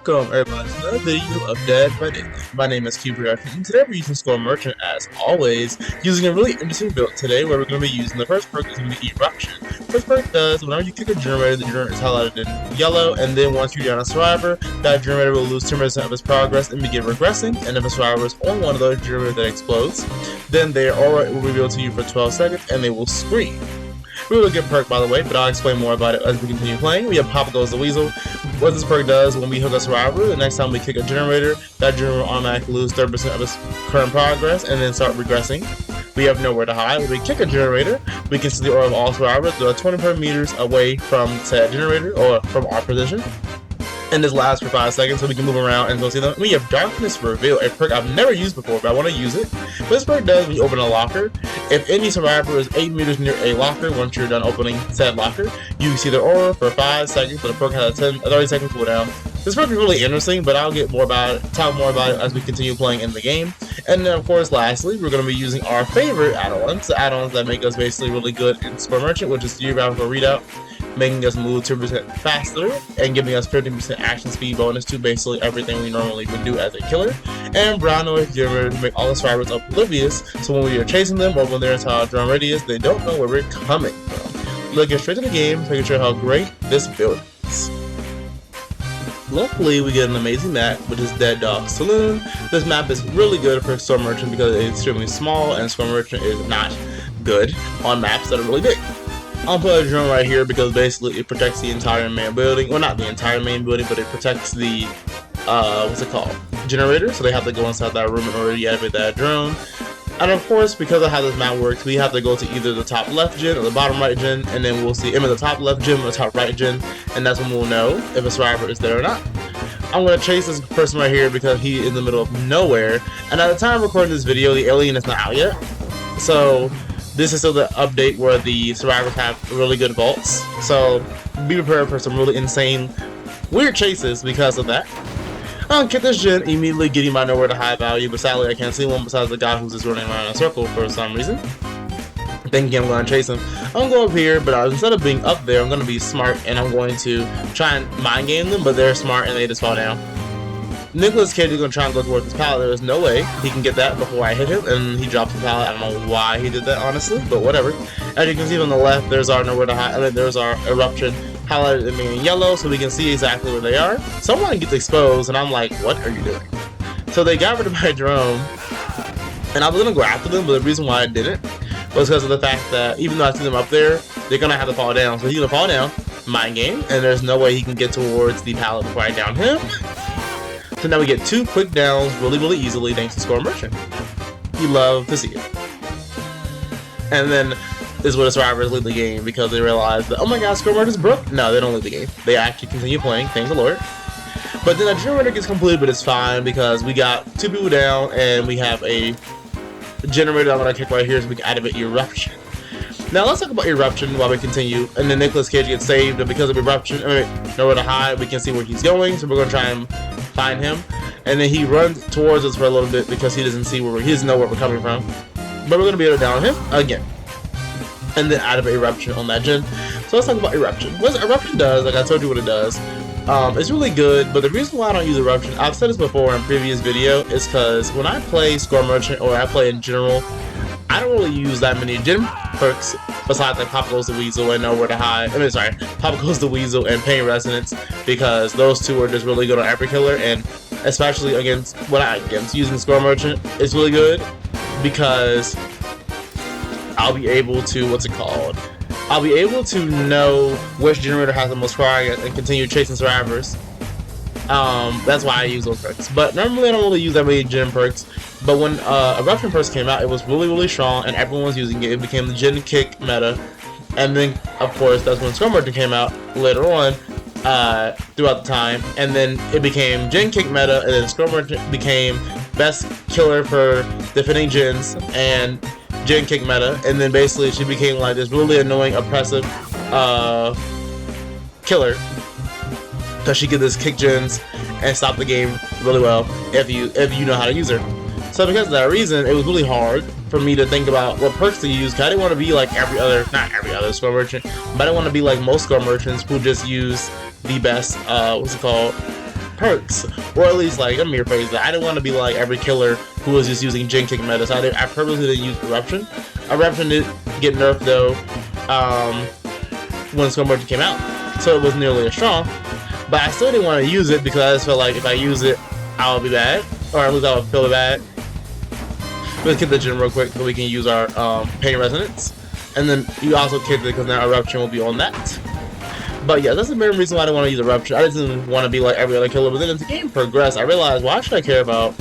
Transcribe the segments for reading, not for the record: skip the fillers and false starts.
Welcome everyone to another video of Dead by Daylight. My name is Cubeproductions, and today we're using Score Merchant as always, using a really interesting build today where we're going to be using the first perk is going to be Eruption. First perk does, whenever you kick a generator, the generator is highlighted in yellow, and then once you're down a survivor, that generator will lose 10% of its progress and begin regressing, and if a survivor is on one of those generators that explodes, then their aura will reveal to you for 12 seconds and they will scream. Really good perk, by the way, but I'll explain more about it as we continue playing. We have Papa Goes the Weasel. What this perk does, when we hook a survivor, the next time we kick a generator, that generator will automatically lose 30% of its current progress and then start regressing. We have nowhere to hide. When we kick a generator, we can see the aura of all survivors. They are 20 meters away from said generator or from our position. And this lasts for 5 seconds, so we can move around and go see them. We have Darkness Reveal, a perk I've never used before, but I want to use it. What this perk does when you open a locker, if any survivor is 8 meters near a locker, once you're done opening said locker, you can see their aura for 5 seconds, but the perk has a 30-second cooldown. This perk is really interesting, but I'll talk more about it as we continue playing in the game. And then, of course, lastly, we're going to be using our favorite add-ons, the add-ons that make us basically really good in Score Merchant, which is Geographical Readout, making us move 2% faster and giving us 15% action speed bonus to basically everything we normally would do as a killer. And Brown Noise Generator to make all the survivors oblivious, so when we are chasing them or when they're inside our drone radius, they don't know where we're coming from. Looking straight to the game, making sure how great this build is. Luckily, we get an amazing map, which is Dead Dog Saloon. This map is really good for Score Merchant because it's extremely small and Score Merchant is not good on maps that are really big. I'll put a drone right here because basically it protects the entire main building. Well, not the entire main building, but it protects the, generator. So they have to go inside that room in order to deactivate that drone. And of course, because of how this map works, we have to go to either the top left gen or the bottom right gen, and then we'll see the top left gen or the top right gen, and that's when we'll know if a survivor is there or not. I'm going to chase this person right here because he is in the middle of nowhere, and at the time of recording this video, the alien is not out yet. So this is still the update where the survivors have really good vaults, so be prepared for some really insane, weird chases because of that. I'll get this gen, immediately getting my nowhere to hide value, but sadly I can't see one besides the guy who's just running around in a circle for some reason. Thinking I'm going to chase him. I'm going to go up here, but instead of being up there, I'm going to be smart and I'm going to try and mind game them, but they're smart and they just fall down. Nicolas Cage is going to try and go towards this pallet. There's no way he can get that before I hit him, and he drops the pallet. I don't know why he did that, honestly, but whatever. As you can see on the left, there's our nowhere to hide, and then there's our Eruption highlighted in yellow, so we can see exactly where they are. Someone gets exposed, and I'm like, what are you doing? So they got rid of my drone, and I was going to go after them, but the reason why I didn't was because of the fact that even though I see them up there, they're going to have to fall down. So he's going to fall down, mind game, and there's no way he can get towards the pallet before I down him. So now we get 2 quick downs really easily thanks to Score Merchant. You love to see it. And then this is where the survivors leave the game because they realize that, oh my god, Score Merchant's broke. No, they don't leave the game. They actually continue playing, thank the Lord. But then the generator gets completed, but it's fine because we got 2 people down and we have a generator I'm going to kick right here so we can activate Eruption. Now let's talk about Eruption while we continue. And then Nicolas Cage gets saved, and because of Eruption, nowhere to hide, we can see where he's going, so we're going to try and find him. And then he runs towards us for a little bit because he doesn't know where we're coming from. But we're going to be able to down him again. And then activate Eruption on that gen. So let's talk about Eruption. What Eruption does, like I told you what it does, it's really good, but the reason why I don't use Eruption, I've said this before in a previous video, is because when I play Score Merchant or I play in general, I don't really use that many gen perks besides like Papa Goes the Weasel and Nowhere to Hide. Papa Goes the Weasel and Pain Resonance, because those two are just really good on every killer, and especially against using Score Merchant, it's really good because I'll be able to I'll be able to know which generator has the most progress and continue chasing survivors. That's why I use those perks. But normally I don't really use that many gen perks. But when Eruption first came out, it was really strong and everyone was using it. It became the gen kick meta. And then, of course, that's when Score Merchant came out later on throughout the time. And then it became gen kick meta, and then Score Merchant became best killer for defending gens and gen kick meta. And then basically she became like this really annoying, oppressive killer, because she could just kick gens and stop the game really well if you know how to use her. So because of that reason, it was really hard for me to think about what perks to use, because I didn't want to be like not every other Score Merchant, but I didn't want to be like most Score Merchants who just use the best, perks, or at least like, let me rephrase that. I didn't want to be like every killer who was just using Jin kick meta, so I purposely didn't use Eruption. Eruption did get nerfed though when Cubeproductions came out, so it wasn't nearly as strong. But I still didn't want to use it because I just felt like if I use it, I'll be bad, or at least I'll feel bad. Let's kick the Jin real quick so we can use our Pain Resonance, and then you also kick it because now Eruption will be on that. But yeah, that's the main reason why I didn't want to use Eruption. I just didn't want to be like every other killer. But then as the game progressed, I realized, why should I care about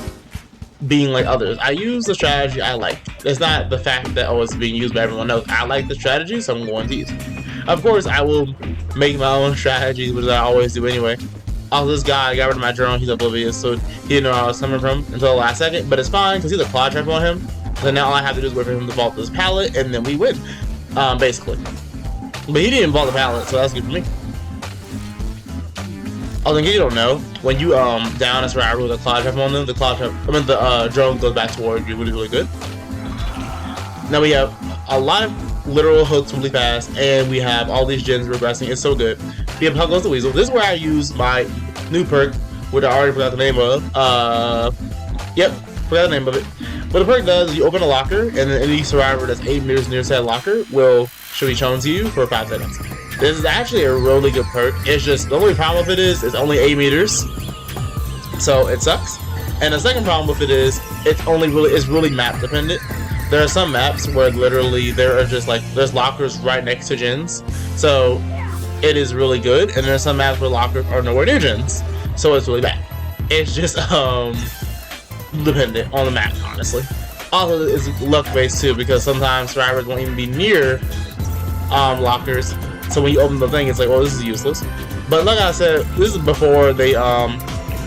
being like others? I use the strategy I like. It's not the fact that, oh, it's being used by everyone else. I like the strategy, so I'm going to use it. Of course, I will make my own strategies, which I always do anyway. Also, this guy got rid of my drone. He's oblivious, so he didn't know where I was coming from until the last second. But it's fine, because he's a claw trap on him. So now all I have to do is wait for him to vault this pallet, and then we win, basically. But he didn't vault the pallet, so that's good for me. Also, in case you don't know, when you down a survivor with a claw trap on them, the drone goes back toward you, which is really good. Now we have a lot of literal hooks really fast, and we have all these gens regressing. It's so good. We have How Goes the Weasel. This is where I use my new perk, which I already forgot the name of. Yep, forgot the name of it. What the perk does is you open a locker, and then any survivor that's 8 meters near said locker should be shown to you for 5 seconds. This is actually a really good perk. It's just, the only problem with it is it's only 8 meters, so it sucks. And the second problem with it is it's really map dependent. There are some maps where literally there are just like, there's lockers right next to gens, so it is really good. And there are some maps where lockers are nowhere near gens, so it's really bad. It's just dependent on the map, honestly. Also, it's luck based too, because sometimes survivors won't even be near lockers. So when you open the thing, it's like, oh, this is useless. But like I said, this is before they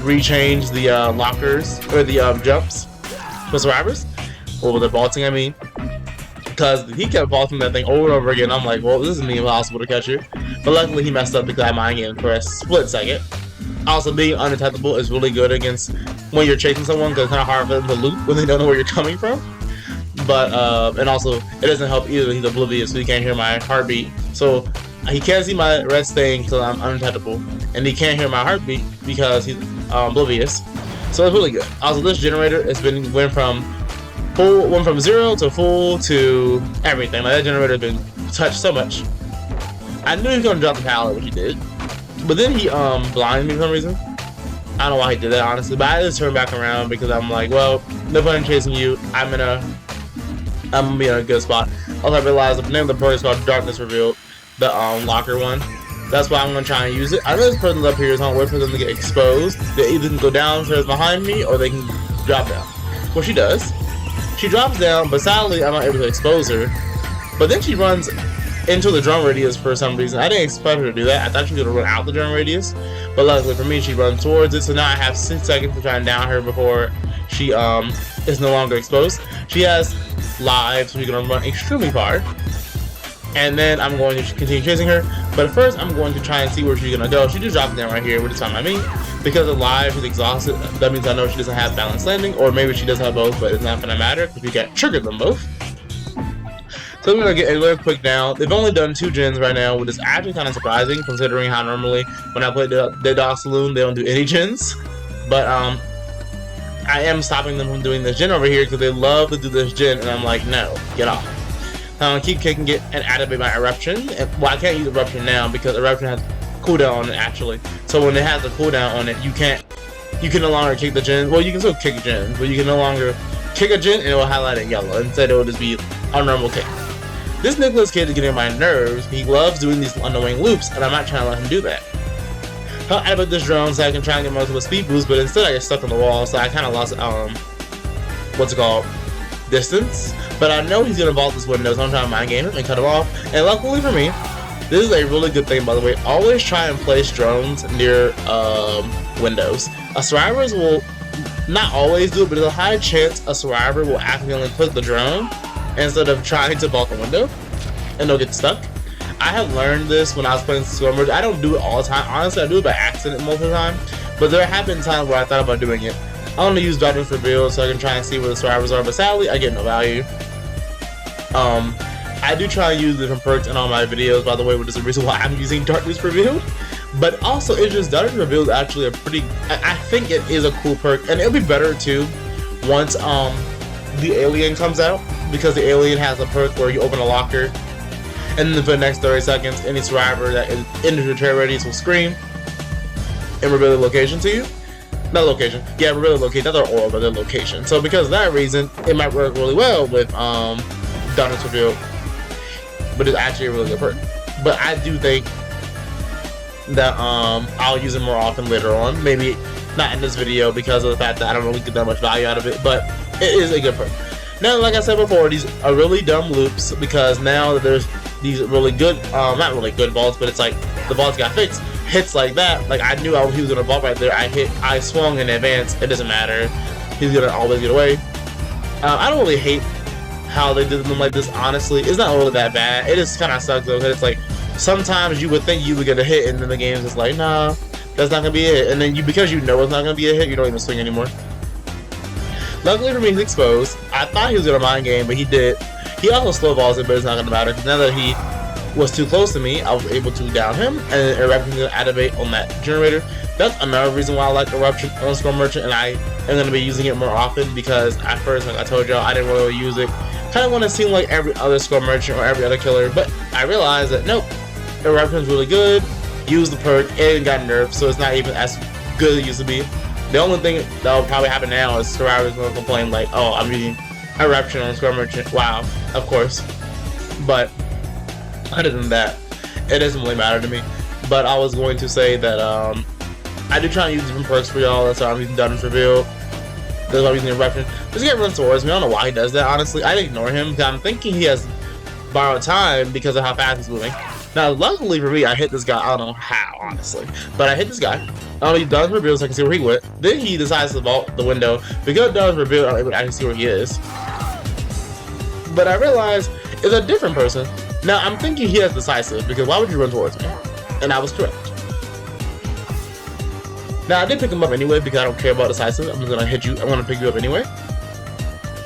rechanged the lockers, or the jumps for survivors. Or with the vaulting, I mean. Because he kept vaulting that thing over and over again. I'm like, well, this is me impossible to catch it. But luckily he messed up because I mind gamed for a split second. Also, being undetectable is really good against when you're chasing someone, because it's kind of hard for them to loop when they don't know where you're coming from. But, and also, it doesn't help either. He's oblivious, so he can't hear my heartbeat. So, he can't see my red stain because I'm undetectable. And he can't hear my heartbeat because he's oblivious. So, it's really good. Also, this generator has went from 0 to full to everything. Like, that generator has been touched so much. I knew he was going to drop the pallet, which he did. But then he blinded me for some reason. I don't know why he did that, honestly. But I just turned back around because I'm like, well, no point in chasing you. I'm gonna be in a good spot. Also, I realized the name of the perk is called Darkness Revealed, the locker one. That's why I'm gonna try and use it. I know this person's up here, so I'm waiting for them to get exposed. They either can go downstairs behind me or they can drop down. Well, she does. She drops down, but sadly, I'm not able to expose her. But then she runs into the drone radius for some reason. I didn't expect her to do that. I thought she was gonna run out the drone radius, but luckily for me, she runs towards it. So now I have 6 seconds to try and down her before she is no longer exposed. She has live, so she's gonna run extremely far. And then I'm going to continue chasing her. But first, I'm going to try and see where she's gonna go. She just dropped down right here, which is fine by me. Because of live, she's exhausted. That means I know she doesn't have balanced landing, or maybe she does have both, but it's not gonna matter because we can't trigger them both. So I'm gonna get a little quick down. They've only done 2 gens right now, which is actually kind of surprising considering how normally when I play Dead Dog Saloon, they don't do any gens. But I am stopping them from doing this gen over here because they love to do this gen, and I'm like, no, get off. I'm gonna keep kicking it and activate my Eruption. Well, I can't use Eruption now because Eruption has cooldown on it actually. So when it has a cooldown on it, you can no longer kick the gen. Well, you can still kick gens, but you can no longer kick a gen and it will highlight it yellow. Instead, it will just be a normal kick. This Nicholas kid is getting on my nerves. He loves doing these annoying loops, and I'm not trying to let him do that. I'll activate this drone so I can try and get most of a speed boost, but instead I get stuck on the wall, so I kind of lost, distance. But I know he's gonna vault this window, so I'm trying to mind game him and cut him off. And luckily for me, this is a really good thing, by the way. Always try and place drones near windows. Survivors will not always do it, but there's a high chance a survivor will accidentally put the drone instead of trying to vault the window, and they'll get stuck. I have learned this when I was playing Swimmers. I don't do it all the time. Honestly, I do it by accident most of the time, but there have been times where I thought about doing it. I want to use Darkness Revealed so I can try and see where the survivors are, but sadly, I get no value. I do try and use different perks in all my videos, by the way, which is the reason why I'm using Darkness Revealed. But also, it's just Dungeons Revealed is actually a pretty. I think it is a cool perk, and it'll be better too once the alien comes out, because the alien has a perk where you open a locker, and then for the next 30 seconds, any survivor that is in the terror radius will scream and reveal the location to you. Not location, yeah, reveal the location. Not their aura, but their location. So because of that reason, it might work really well with Dungeons Revealed, but it's actually a really good perk. But I do think that I'll use it more often later on. Maybe not in this video because of the fact that I don't really get that much value out of it, but it is a good perk. Now, like I said before, these are really dumb loops because now that there's these really good, not really good vaults, but it's like the vaults got fixed. Hits like that, like I knew he was gonna vault right there. I swung in advance. It doesn't matter. He's gonna always get away. I don't really hate how they did them like this. Honestly, it's not really that bad. It just kind of sucks though, because it's like sometimes you would think you would get a hit, and then the game's just like, nah, that's not gonna be a hit. And then because you know it's not gonna be a hit, you don't even swing anymore. Luckily for me, he's exposed. I thought he was gonna mind game, but he did. He also slow balls it, but it's not gonna matter because now that he was too close to me, I was able to down him, and Eruption is gonna activate on that generator. That's another reason why I like Eruption on Skull Merchant, and I am gonna be using it more often because at first, like I told y'all, I didn't really use it. Kind of want to seem like every other Skull Merchant or every other killer, but I realized that nope, Eruption's really good. Use the perk, and got nerfed, so it's not even as good as it used to be. The only thing that will probably happen now is survivors gonna complain like, "Oh, I'm using Eruption on Skull Merchant." Wow, of course, but other than that, it doesn't really matter to me. But I was going to say that I do try and use different perks for y'all. That's why I'm using Dungeons Revealed. That's why I'm using Eruption. This guy runs towards me. I don't know why he does that, honestly. I ignore him because I'm thinking he has borrowed time because of how fast he's moving. Now, luckily for me, I hit this guy. I don't know how, honestly. But I hit this guy. I only Dungeons Revealed so I can see where he went. Then he decides to vault the window. Because Dungeons Revealed, I'm able to actually see where he is. But I realized it's a different person. Now, I'm thinking he has decisive, because why would you run towards me? And I was correct. Now, I did pick him up anyway, because I don't care about decisive. I'm just going to hit you. I'm going to pick you up anyway.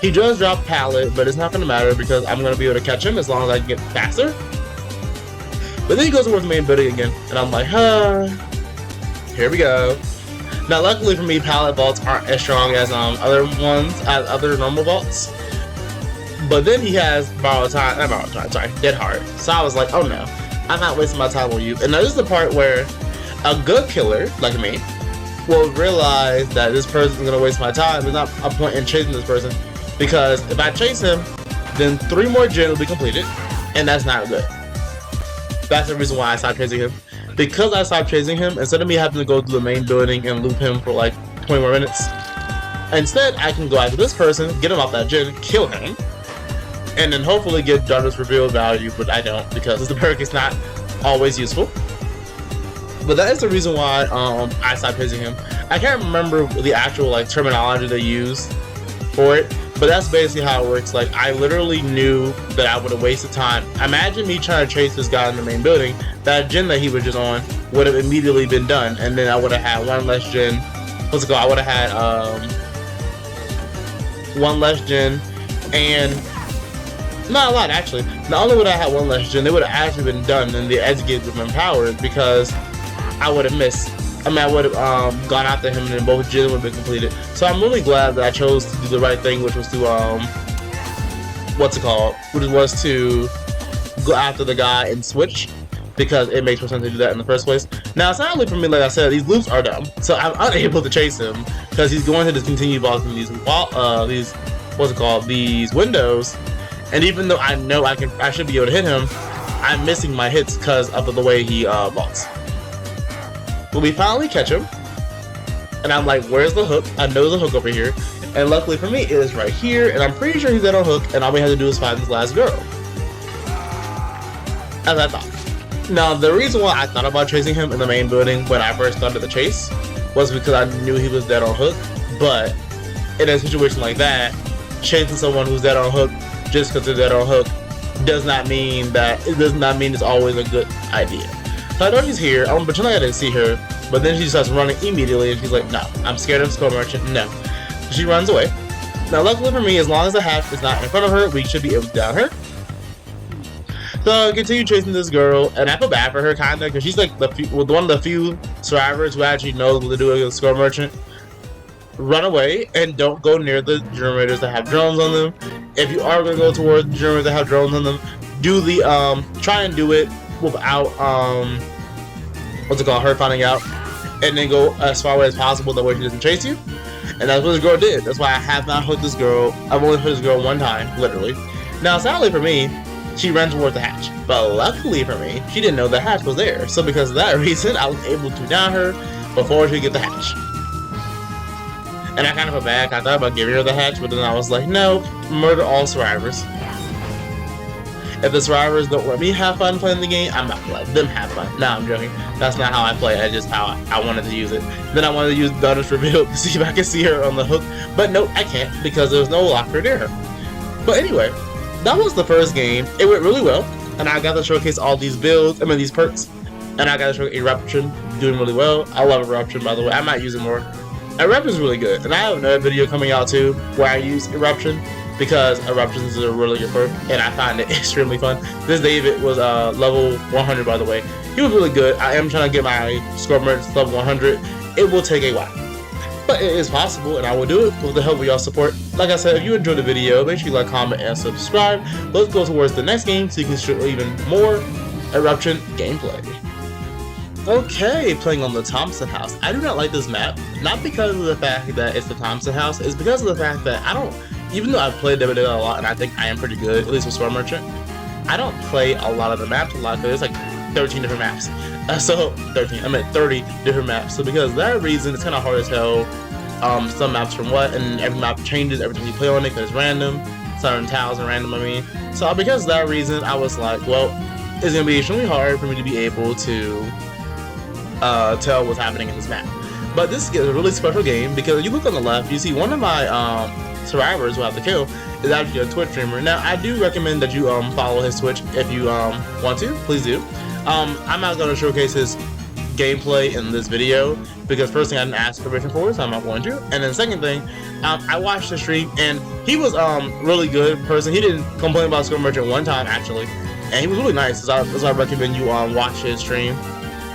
He does drop pallet, but it's not going to matter, because I'm going to be able to catch him as long as I can get faster. But then he goes towards the main building again, and I'm like, here we go. Now, luckily for me, pallet vaults aren't as strong as other normal vaults. But then he has Dead Hard. So I was like, oh no, I'm not wasting my time on you. And now this is the part where a good killer, like me, will realize that this person is going to waste my time. There's not a point in chasing this person, because if I chase him, then 3 more gen will be completed, and that's not good. That's the reason why I stopped chasing him. Because I stopped chasing him, instead of me having to go through the main building and loop him for like 20 more minutes, instead I can go after this person, get him off that gen, kill him, and then hopefully get Dungeons Revealed value, but I don't, because the perk is not always useful. But that is the reason why I stopped chasing him. I can't remember the actual like terminology they use for it, but that's basically how it works. Like, I literally knew that I would have wasted time. Imagine me trying to chase this guy in the main building. That gen that he was just on would have immediately been done, and then I would have had one less gen. What's it called? I would have had one less gen, and not a lot actually. Not only would I have one less gen, they would have actually been done, and the edge gates would have been powered, because I would have missed. I mean, I would have gone after him, and then both gens would have been completed. So I'm really glad that I chose to do the right thing, which was to which was to go after the guy and switch, because it makes more sense to do that in the first place. Now, it's not only for me, like I said, these loops are dumb, so I'm unable to chase him because he's going to discontinue vaulting these these windows. And even though I know I should be able to hit him, I'm missing my hits because of the way he vaults. But we finally catch him, and I'm like, where's the hook? I know the hook over here, and luckily for me, it is right here, and I'm pretty sure he's dead on hook, and all we have to do is find this last girl. As I thought. Now, the reason why I thought about chasing him in the main building when I first started the chase was because I knew he was dead on hook, but in a situation like that, chasing someone who's dead on hook just because they're dead on hook does not mean it's always a good idea. So I know she's here. I'm pretending like I didn't see her, but then she starts running immediately, and she's like, no, I'm scared of Skull Merchant, no. So she runs away. Now, luckily for me, as long as the hatch is not in front of her, we should be able to down her. So I continue chasing this girl, and I feel bad for her kinda, because she's like one of the few survivors who actually knows what to do against a score merchant. Run away and don't go near the generators that have drones on them. If you are gonna go towards the generators that have drones on them, do the try and do it without what's it called, her finding out, and then go as far away as possible, that way she doesn't chase you. And that's what this girl did. That's why I have not hit this girl. I've only hit this girl one time, literally. Now, sadly for me, she ran towards the hatch. But luckily for me, she didn't know the hatch was there. So because of that reason, I was able to down her before she could get the hatch. And I kind of felt bad. I thought about giving her the hatch, but then I was like, no, murder all survivors. If the survivors don't let me have fun playing the game, I'm not gonna let them have fun. No, I'm joking. That's not how I play. That's just how I wanted to use it. Then I wanted to use Daughter's Reveal to see if I could see her on the hook. But no, I can't, because there's no locker near her. But anyway, that was the first game. It went really well, and I got to showcase all these builds, these perks. And I got to show Eruption doing really well. I love Eruption, by the way. I might use it more. Eruption's really good. And I have another video coming out too where I use Eruption, because Eruption is a really good perk, and I find it extremely fun. This David was level 100, by the way. He was really good. I am trying to get my score merchants level 100. It will take a while, but it is possible, and I will do it with the help of y'all support. Like I said, if you enjoyed the video, make sure you like, comment, and subscribe. Let's go towards the next game so you can show even more Eruption gameplay. Okay, playing on the Thompson house. I do not like this map, not because of the fact that it's the Thompson house, it's because of the fact that even though I've played WWE a lot and I think I am pretty good, at least with Score Merchant, I don't play a lot of the maps a lot, because there's like 13 different maps. 30 different maps. So because of that reason, it's kind of hard as hell. Some maps from and every map changes every time you play on it, because it's random. Certain tiles are random, So because of that reason, I was like, well, it's going to be extremely hard for me to be able to tell what's happening in this map. But this is a really special game, because if you look on the left, you see one of my survivors who I have to kill is actually a Twitch streamer. Now, I do recommend that you follow his Twitch if you want to. Please do. I'm not going to showcase his gameplay in this video, because first thing, I didn't ask permission for it, so I'm not going to. And then second thing, I watched the stream, and he was really good person. He didn't complain about Score Merchant one time, actually, and he was really nice. So I recommend you watch his stream.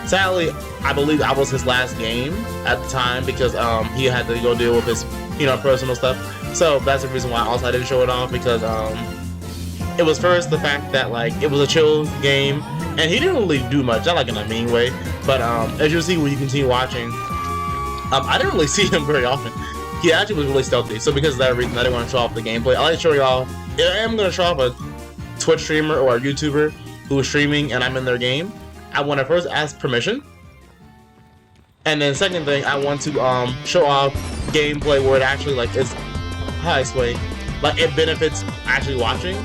Sadly, I believe I was his last game at the time, because he had to go deal with his personal stuff. So that's the reason why also I didn't show it off, because it was first the fact that it was a chill game, and he didn't really do much, not in a mean way, but as you'll see when you continue watching, I didn't really see him very often. He actually was really stealthy, so because of that reason I didn't want to show off the gameplay. I like to show y'all, if I am going to show off a Twitch streamer or a YouTuber who is streaming and I'm in their game, I want to first ask permission, and then second thing, I want to show off gameplay where it actually is high sway, it benefits actually watching.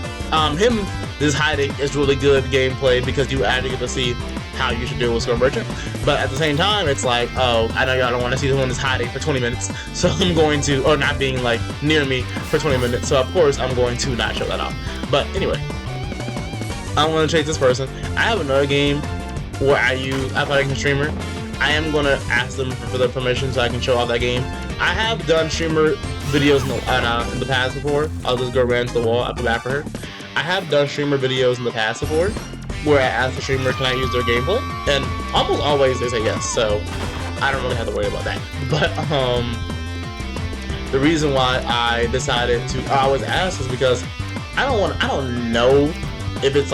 This hiding is really good gameplay, because you actually get to see how you should deal with Score Merchant. But at the same time, it's oh, I know y'all don't want to see the one that's hiding for 20 minutes, so I'm going to, or not being near me for 20 minutes. So of course I'm going to not show that off. But anyway, I'm going to chase this person. I have another game where I play a streamer. I am going to ask them for the permission so I can show off that game. I have done streamer videos in the past before. I'll just go ran to the wall. I feel bad for her. I have done streamer videos in the past before where I ask the streamer, can I use their gameplay? And almost always they say yes, so I don't really have to worry about that. But the reason why I decided to always ask is because I don't know if it's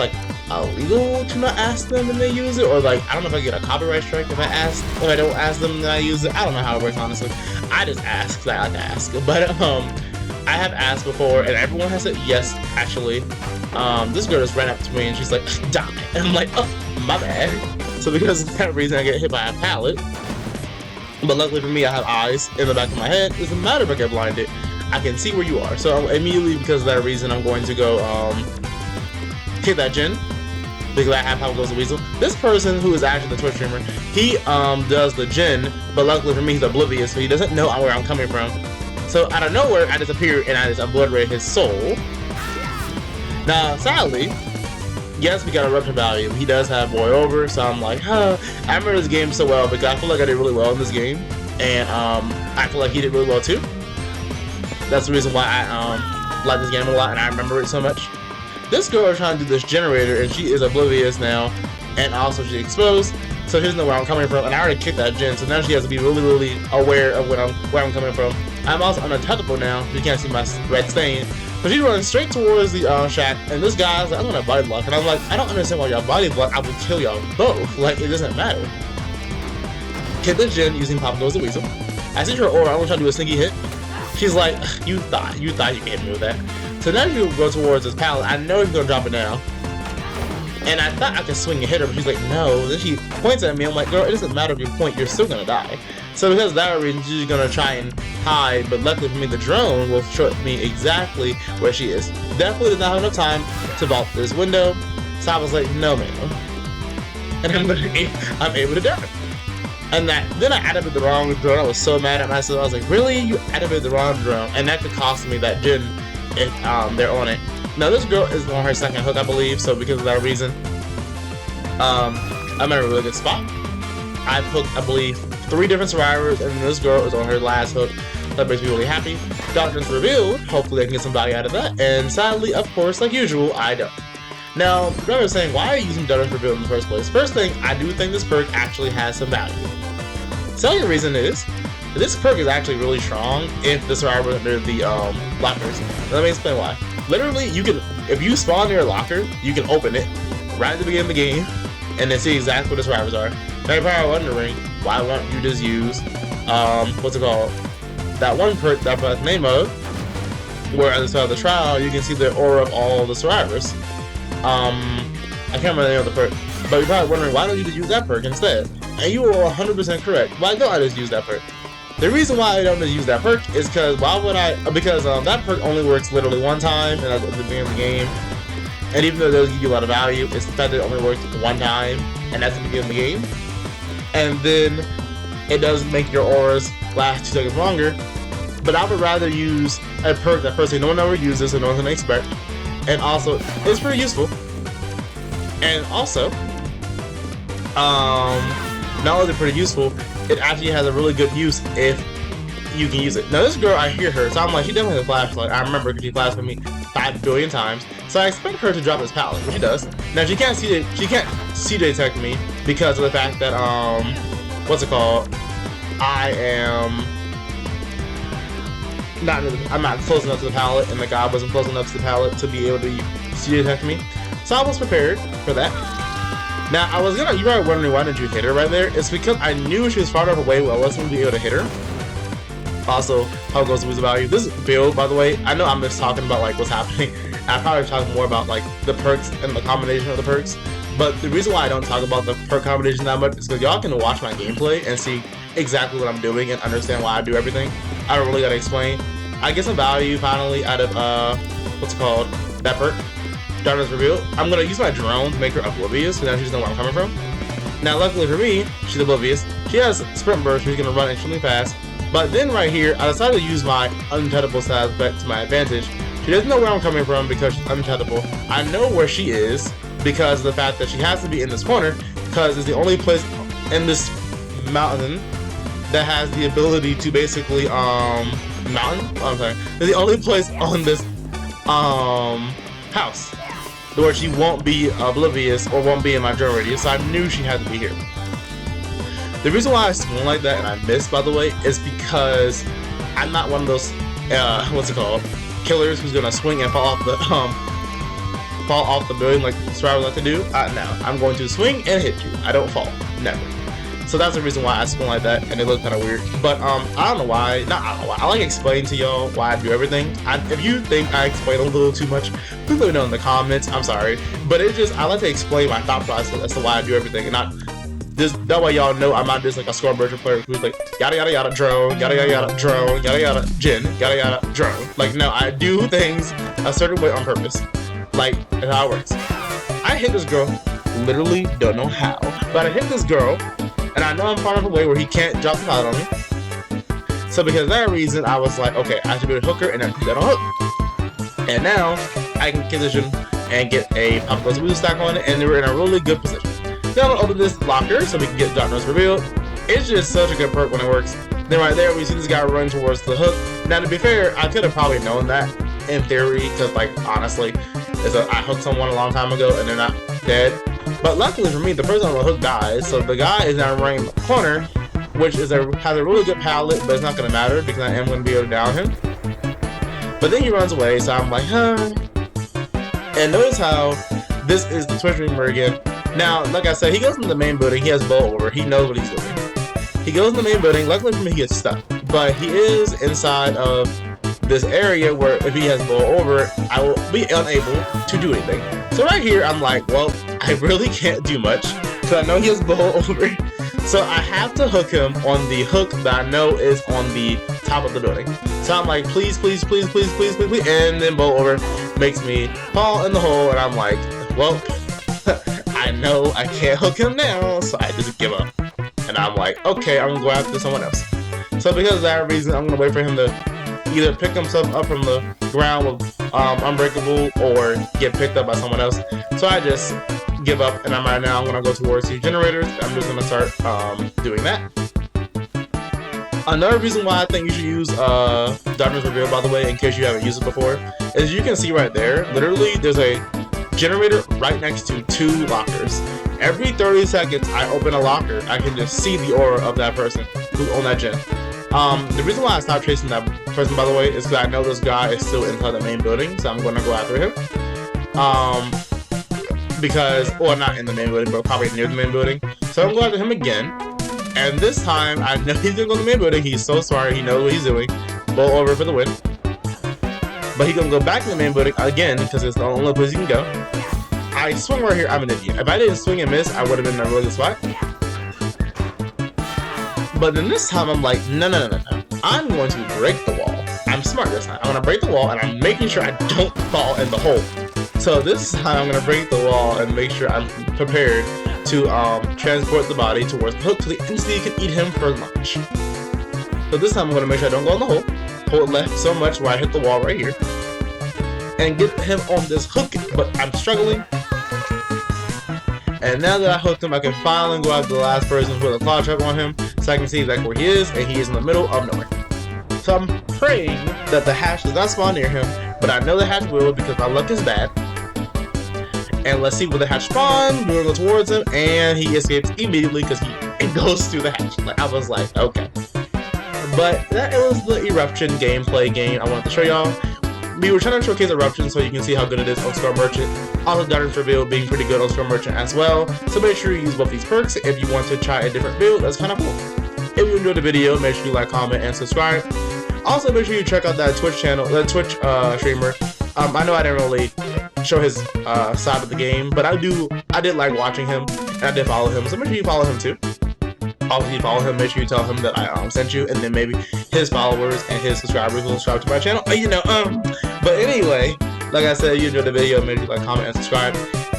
illegal to not ask them and they use it, or I don't know if I get a copyright strike if I don't ask them and I use it. I don't know how it works, honestly. I just ask because I like to ask. But I have asked before and everyone has said yes, actually. This girl just ran up to me and she's like, die. And I'm like, oh, my bad. So because of that reason I get hit by a pallet. But luckily for me, I have eyes in the back of my head. It doesn't matter if I get blinded. I can see where you are. So immediately, because of that reason, I'm going to go hit that gen, because I have how goes the weasel. This person who is actually the Twitch streamer, he does the gen, but luckily for me, he's oblivious, so he doesn't know where I'm coming from. So out of nowhere, I disappear and I just obliterate his soul. Now, sadly, yes, we got Eruption value. He does have boy over, so I'm like, I remember this game so well because I feel like I did really well in this game, and I feel like he did really well too. That's the reason why I like this game a lot and I remember it so much. this girl is trying to do this generator, and she is oblivious now, and also she's exposed, so she doesn't know where I'm coming from, and I already kicked that gen, so now she has to be really aware of where I'm coming from. I'm also unattachable now, you can't see my red stain. So she's running straight towards the shack, and this guy's like, I'm gonna body block, and I'm like, I don't understand why y'all body block, I will kill y'all both, like, it doesn't matter. Hit the gen using Papa Goes the Weasel. I see her aura, I'm gonna try to do a sneaky hit. She's like, you thought you can't do that. So now you go towards this pallet, I know he's gonna drop it down. And I thought I could swing and hit her, but she's like, no. Then she points at me. I'm like, girl, it doesn't matter if you point, you're still gonna die. So because of that reason, she's gonna try and hide, but luckily for me, the drone will show me exactly where she is. Definitely did not have enough time to vault this window. So I was like, no, ma'am. And I'm able to die. And then I activated the wrong drone. I was so mad at myself. I was like, really? You activated the wrong drone? And that could cost me that gen if they're on it. Now this girl is on her second hook, I believe, so because of that reason, I'm in a really good spot. I've hooked, I believe, 3 different survivors, and this girl is on her last hook. That makes me really happy. Doctrines revealed, hopefully I can get some value out of that, and sadly, of course, like usual, I don't. Now, Greg was saying, why are you using Doctrines revealed in the first place? First thing, I do think this perk actually has some value. Second reason is, this perk is actually really strong if the survivor is under the lockers. Let me explain why. Literally, you can, if you spawn near a locker, you can open it right at the beginning of the game and then see exactly what the survivors are. Now you're probably wondering, why won't you just use, what's it called? That one perk that I forgot the name of, where at the start of the trial, you can see the aura of all the survivors. I can't remember the name of the perk, but you're probably wondering, why don't you just use that perk instead? And you are 100% correct. Why don't I just use that perk? The reason why I don't just use that perk is because that perk only works literally one time, and that's at the beginning of the game. And even though it does give you a lot of value, it's the fact that it only works one time, and that's at the beginning of the game. And then it does make your auras last 2 seconds longer. But I would rather use a perk that personally no one ever uses and no one's gonna expect. And also, it's pretty useful. And also, not only is it pretty useful, it actually has a really good use if you can use it. Now this girl, I hear her, so I'm like, she definitely has a flashlight. I remember because she flashed with me 5 billion times. So I expect her to drop this pallet, which she does. Now she can't see detect me because of the fact that what's it called? I'm not close enough to the pallet, and the guy wasn't close enough to the pallet to be able to see detect me. So I was prepared for that. Now, you probably wondering why didn't you hit her right there? It's because I knew she was far enough away where I wasn't going to be able to hit her. Also, how goes the value? This build, by the way, I know I'm just talking about like what's happening. I'm probably talking more about like the perks and the combination of the perks. But the reason why I don't talk about the perk combination that much is because y'all can watch my gameplay and see exactly what I'm doing and understand why I do everything. I don't really gotta explain. I get some value finally out of what's it called? That perk. Darkness revealed. I'm gonna use my drone to make her oblivious, so now she doesn't know where I'm coming from. Now, luckily for me, she's oblivious. She has sprint burst, she's gonna run extremely fast. But then right here, I decided to use my untouchable status back to my advantage. She doesn't know where I'm coming from because she's untouchable. I know where she is because of the fact that she has to be in this corner because it's the only place in this mountain that has the ability to basically it's the only place on this house where she won't be oblivious or won't be in my drone radius, so I knew she had to be here. The reason why I swung like that and I missed, by the way, is because I'm not one of those what's it called, killers who's gonna swing and fall off the building like survivors like to do. No, I'm going to swing and hit you. I don't fall, never. So that's the reason why I swung like that, and it looked kind of weird. But I don't know why. I like explaining to y'all why I do everything. If you think I explain a little too much, please let me know in the comments. I'm sorry, but I like to explain my thought process as to why I do everything, and not just that way y'all know I'm not just like a score virtual player who's like yada yada yada drone, yada yada yada drone, yada yada gen, yada yada drone. Like no, I do things a certain way on purpose. Like that's how it works. I hit this girl, literally don't know how, but I hit this girl. And I know I'm far enough away where he can't drop the pallet on me. So because of that reason, I was like, okay, I should be able to hook her and then put that on hook. And now, I can condition and get a Pop Goes Blue stack on it, and we're in a really good position. Now I'm gonna open this locker so we can get Darkness revealed. It's just such a good perk when it works. Then right there, we see this guy run towards the hook. Now to be fair, I could have probably known that in theory, because like honestly, is that I hooked someone a long time ago and they're not dead. But luckily for me, the person on the hook dies, so the guy is now running the corner, which has a really good pallet, but it's not going to matter because I am going to be able to down him. But then he runs away, so I'm like, huh. And notice how this is the Twitch streamer again. Now, like I said, he goes into the main building, he has bow over, he knows what he's doing. He goes in the main building, luckily for me he gets stuck. But he is inside of this area where if he has bow over, I will be unable to do anything. So right here, I'm like, well, I really can't do much, because I know he has bow over. So I have to hook him on the hook that I know is on the top of the building. So I'm like, please, please, please, please, please, please, please, and then bow over makes me fall in the hole, and I'm like, well, I know I can't hook him now, so I just give up. And I'm like, okay, I'm gonna go after someone else. So because of that reason, I'm gonna wait for him to either pick himself up from the ground with Unbreakable or get picked up by someone else. So I just give up, and right now I'm gonna go towards the generators. I'm just gonna start doing that. Another reason why I think you should use Darkness Reveal, by the way, in case you haven't used it before, is you can see right there, literally there's a generator right next to 2 lockers. Every 30 seconds I open a locker, I can just see the aura of that person who's on that gen. The reason why I stopped chasing that person, by the way, is because I know this guy is still inside the main building, so I'm going to go after him. Or not in the main building, but probably near the main building. So I'm going after him again, and this time I know he's going to go in the main building. He's so smart, he knows what he's doing. Bow over for the win. But he's going to go back to the main building again, because it's the only place he can go. I swung right here, I'm an idiot. If I didn't swing and miss, I would have been in a really good spot. But then this time I'm like, no. I'm going to break the wall. I'm smart this time. I'm going to break the wall, and I'm making sure I don't fall in the hole. So this time I'm going to break the wall and make sure I'm prepared to transport the body towards the hook so the entity can eat him for lunch. So this time I'm going to make sure I don't go in the hole. Hold left so much where I hit the wall right here. And get him on this hook, but I'm struggling. And now that I hooked him, I can finally go after the last person with a claw trap on him, so I can see exactly where he is, and he is in the middle of nowhere. So I'm praying that the hatch does not spawn near him, but I know the hatch will because my luck is bad. And let's see where the hatch spawns. We're going to go towards him, and he escapes immediately because he goes through the hatch. Like, I was like, okay. But that was the Eruption gameplay game I wanted to show y'all. We were trying to showcase Eruption so you can see how good it is on Scrub Merchant. Also, Darkness Reveal being pretty good on Scrub Merchant as well. So make sure you use both these perks if you want to try a different build. That's kind of cool. If you enjoyed the video, make sure you like, comment, and subscribe. Also, make sure you check out that Twitch channel, that Twitch streamer. I know I didn't really show his side of the game, but I did like watching him, and I did follow him. So make sure you follow him too. Also, if you follow him, make sure you tell him that I sent you, and then maybe his followers and his subscribers will subscribe to my channel. But anyway, like I said, if you enjoyed the video, make sure you like, comment, and subscribe.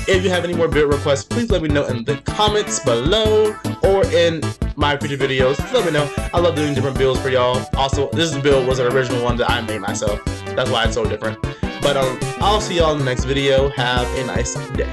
If you have any more build requests, please let me know in the comments below or in my future videos. Just let me know. I love doing different builds for y'all. Also, this build was an original one that I made myself. That's why it's so different. But I'll see y'all in the next video. Have a nice day.